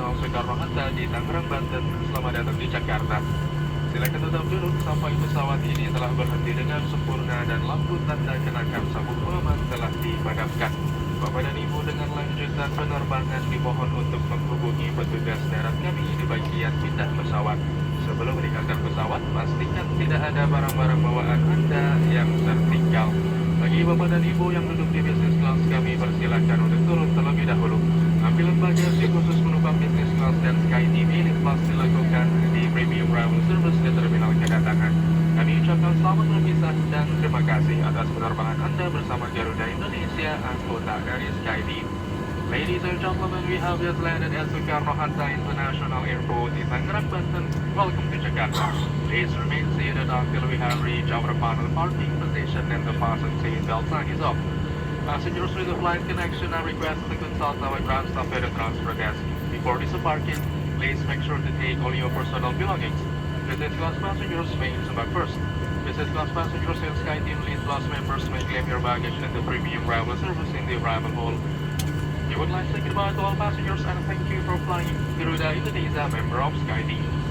Internasional Soekarno-Hatta di Tangerang, Banten. Selamat datang di Jakarta. Silakan tetap duduk sampai pesawat ini telah berhenti dengan sempurna dan lampu tanda kenakan sabuk pengaman telah dipadamkan. Bapak dan Ibu, dengan lanjutan penerbangan dimohon untuk menghubungi petugas darat kami di bagian pindah pesawat. Sebelum meninggalkan pesawat, pastikan tidak ada barang-barang bawaan Anda yang tertinggal. Bagi Bapak dan Ibu yang duduk di bisnis kelas, kami persilakan untuk turun terlebih dahulu. Ambilan bagasi khusus penumpang bisnis kelas dan SkyTeam ini kelas dilakukan di Premium Travel Service di terminal kedatangan. Kami ucapkan selamat berpisah dan terima kasih atas penerbangan Anda bersama Garuda Indonesia, anggota dari SkyTeam. Ladies and gentlemen, we have just landed at Soekarno-Hatta International Airport in Tangerang, Banten. Welcome to Jakarta. Please remain seated until we have reached our final parking position and the fasten seatbelt sign is off. Passengers with the flight connection are requested to consult our ground staff at the transfer desk. Before disembarking, please make sure to take all your personal belongings. Business class passengers may disembark first. Business class passengers and SkyTeam Lead Class members may claim your baggage at the Premium Travel Service in the arrival hall. We would like to say goodbye to all passengers and thank you for flying Garuda Indonesia, member of SkyTeam.